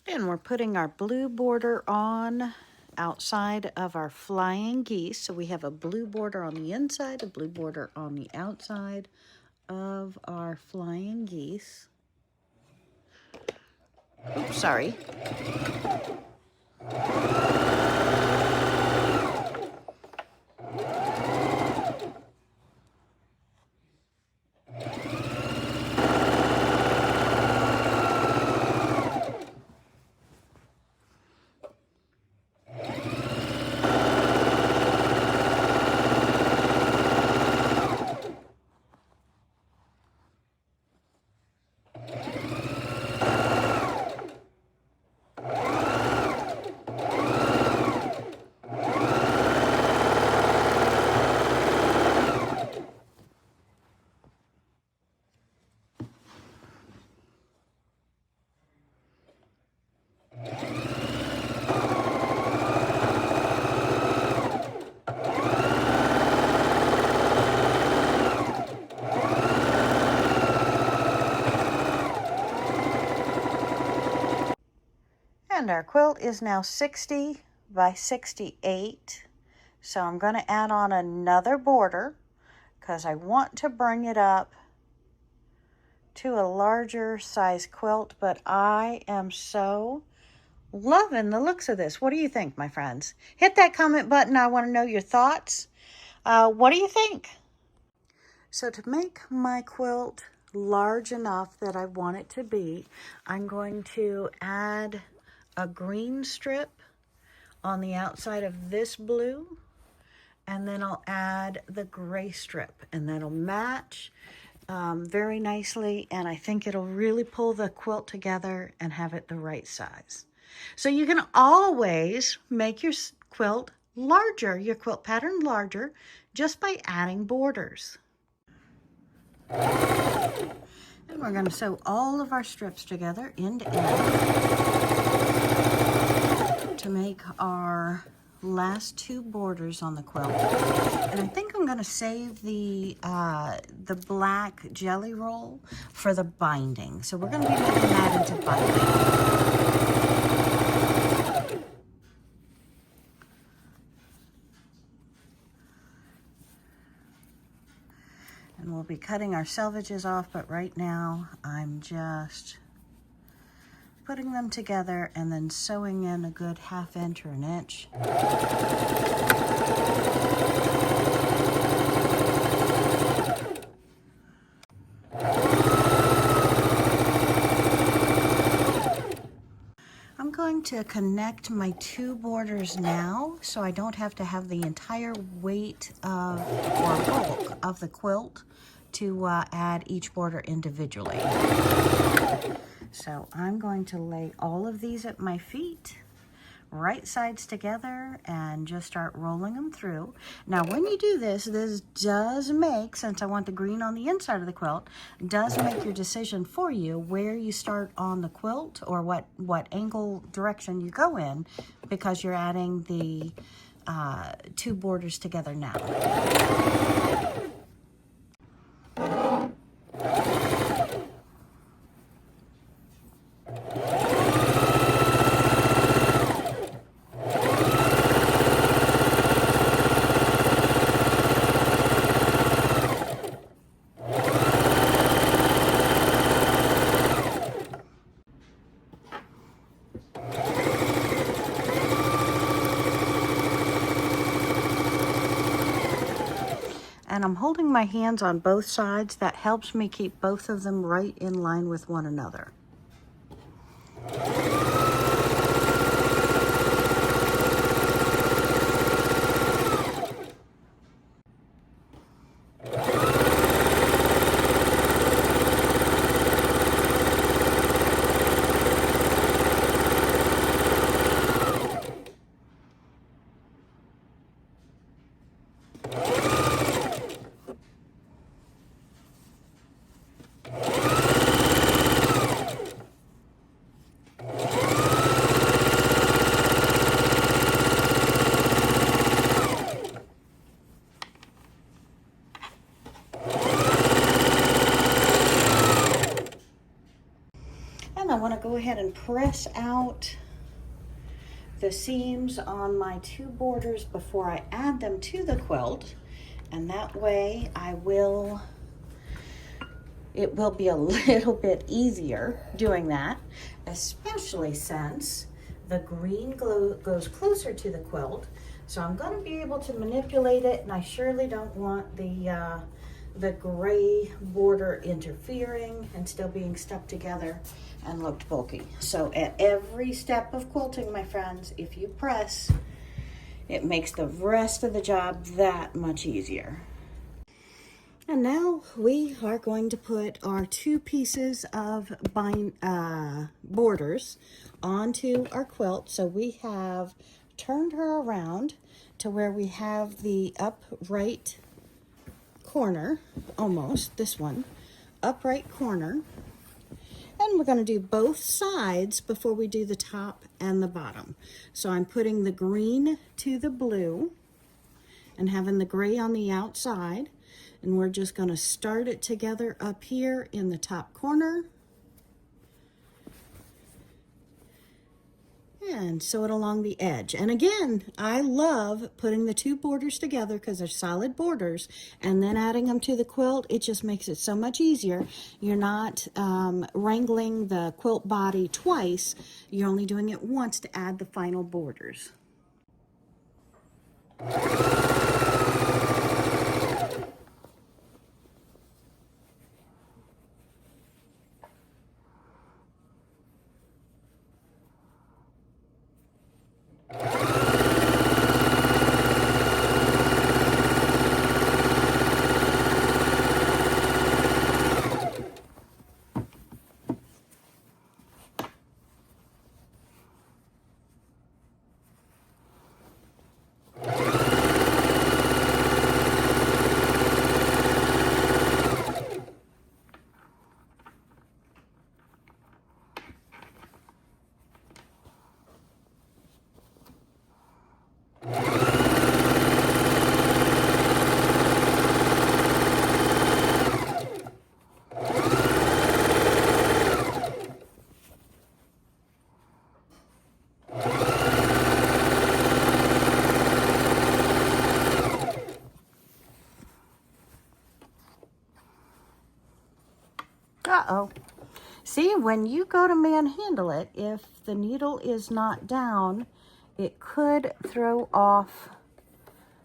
And we're putting our blue border on outside of our flying geese. So we have a blue border on the inside, a blue border on the outside of our flying geese. Oops, sorry. And our quilt is now 60 by 68. So I'm going to add on another border because I want to bring it up to a larger size quilt, but I am so loving the looks of this. What do you think, my friends? Hit that comment button. I want to know your thoughts. What do you think? So to make my quilt large enough that I want it to be, I'm going to add a green strip on the outside of this blue, and then I'll add the gray strip, and that'll match very nicely, and I think it'll really pull the quilt together and have it the right size. So you can always make your quilt larger, your quilt pattern larger, just by adding borders. And we're going to sew all of our strips together end to end to make our last two borders on the quilt. And I think I'm going to save the black jelly roll for the binding. So we're going to be making that into binding. And we'll be cutting our selvages off, but right now I'm just putting them together and then sewing in a good 1/2 inch or 1 inch. I'm going to connect my two borders now so I don't have to have the entire weight of or bulk of the quilt to add each border individually. So I'm going to lay all of these at my feet, right sides together, and just start rolling them through. Now when you do this, this does make, since I want the green on the inside of the quilt, does make your decision for you where you start on the quilt or what angle direction you go in, because you're adding the two borders together now. and I'm holding my hands on both sides. That helps me keep both of them right in line with one another. I want to go ahead and press out the seams on my two borders before I add them to the quilt, and that way it will be a little bit easier doing that, especially since the green goes closer to the quilt. So I'm going to be able to manipulate it, and I surely don't want the gray border interfering and still being stuck together and looked bulky. So at every step of quilting, my friends, if you press, it makes the rest of the job that much easier. And now we are going to put our two pieces of borders onto our quilt. So we have turned her around to where we have the upright corner, almost, this one, upright corner. And we're going to do both sides before we do the top and the bottom. So I'm putting the green to the blue and having the gray on the outside. And we're just going to start it together up here in the top corner. And sew it along the edge. And again, I love putting the two borders together because they're solid borders, and then adding them to the quilt. It just makes it so much easier. You're not wrangling the quilt body twice. You're only doing it once to add the final borders. Uh-oh. See, when you go to manhandle it, if the needle is not down, it could throw off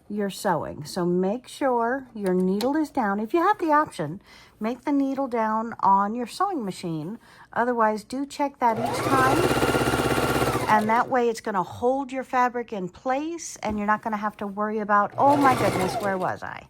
your sewing. So make sure your needle is down. If you have the option, make the needle down on your sewing machine. Otherwise, do check that each time. And that way it's going to hold your fabric in place, and you're not going to have to worry about, oh my goodness, where was I?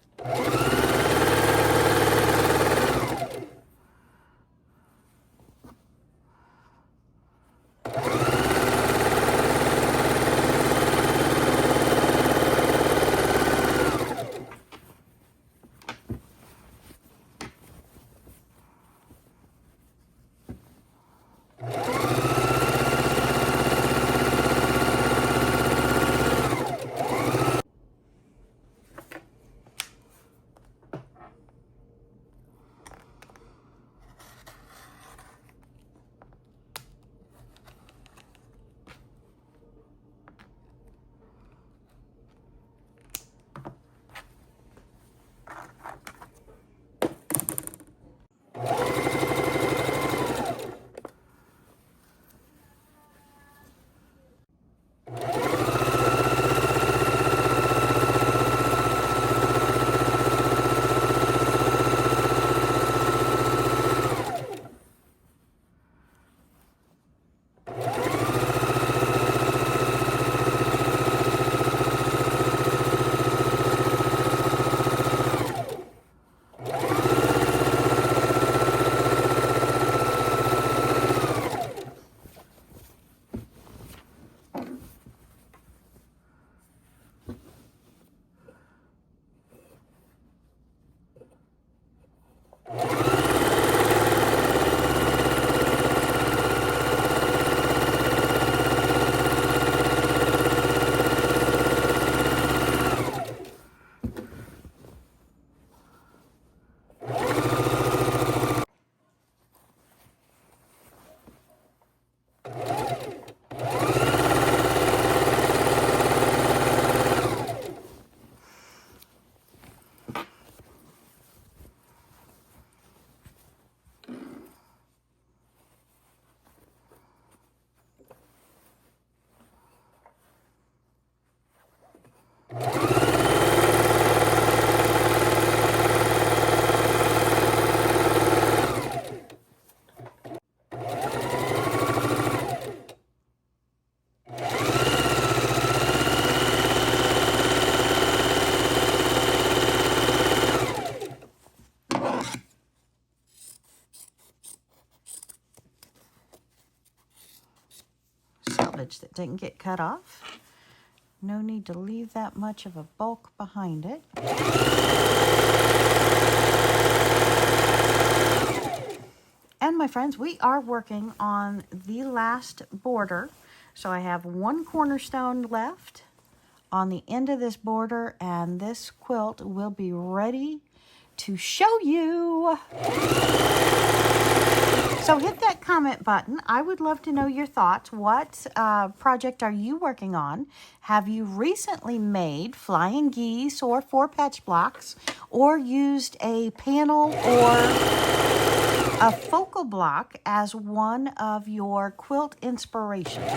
selvage that didn't get cut off. No need to leave that much of a bulk behind it. And my friends, we are working on the last border. So I have one cornerstone left on the end of this border, and this quilt will be ready to show you. So hit that comment button. I would love to know your thoughts. What project are you working on? Have you recently made flying geese or 4-patch blocks, or used a panel or a focal block as one of your quilt inspirations?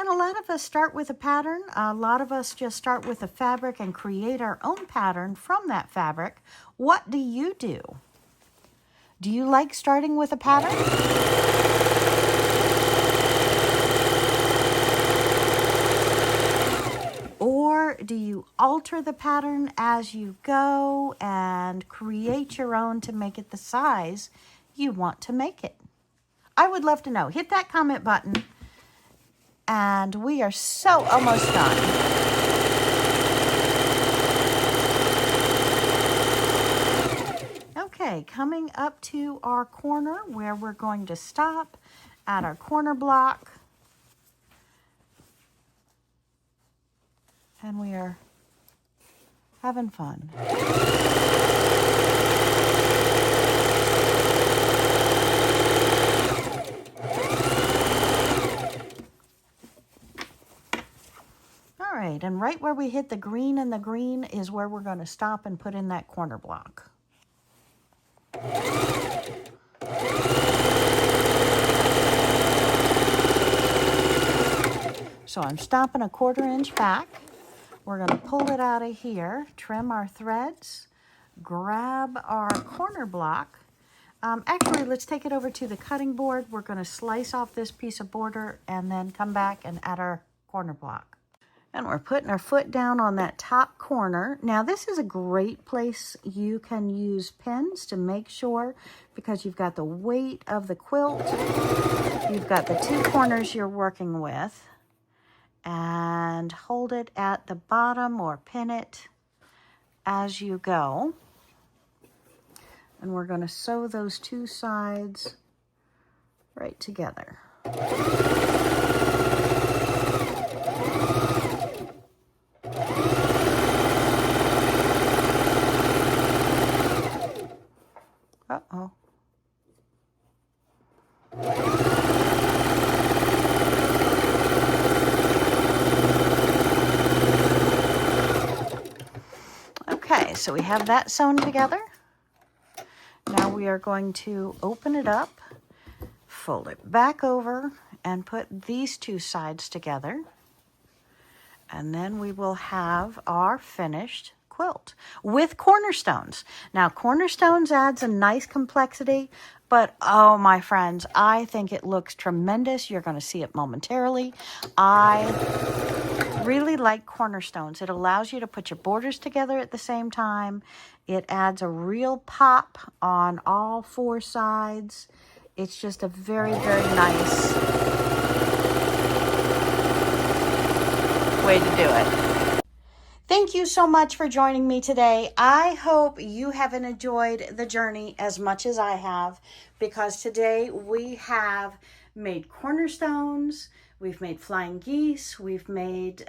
And a lot of us start with a pattern. A lot of us just start with a fabric and create our own pattern from that fabric. What do you do? Do you like starting with a pattern? Or do you alter the pattern as you go and create your own to make it the size you want to make it? I would love to know. Hit that comment button. And we are so almost done. Okay, coming up to our corner where we're going to stop at our corner block. And we are having fun. All right, and right where we hit the green and the green is where we're going to stop and put in that corner block. So I'm stopping a 1/4 inch back. We're going to pull it out of here, trim our threads, grab our corner block. Actually, let's take it over to the cutting board. We're going to slice off this piece of border and then come back and add our corner block. And we're putting our foot down on that top corner. Now, this is a great place you can use pins to make sure, because you've got the weight of the quilt, you've got the 2 corners you're working with, and hold it at the bottom or pin it as you go. And we're going to sew those 2 sides right together. Uh-oh. Okay, so we have that sewn together. Now we are going to open it up, fold it back over, and put these 2 sides together. And then we will have our finished quilt with cornerstones. Now, cornerstones adds a nice complexity, but oh, my friends, I think it looks tremendous. You're going to see it momentarily. I really like cornerstones. It allows you to put your borders together at the same time. It adds a real pop on all 4 sides. It's just a very, very nice way to do it. Thank you so much for joining me today. I hope you have enjoyed the journey as much as I have, because today we have made cornerstones, we've made flying geese, we've made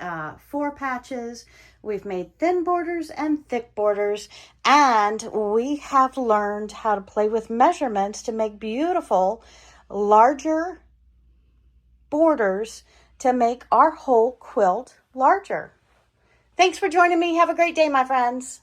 4 patches, we've made thin borders and thick borders, and we have learned how to play with measurements to make beautiful, larger borders to make our whole quilt larger. Thanks for joining me. Have a great day, my friends.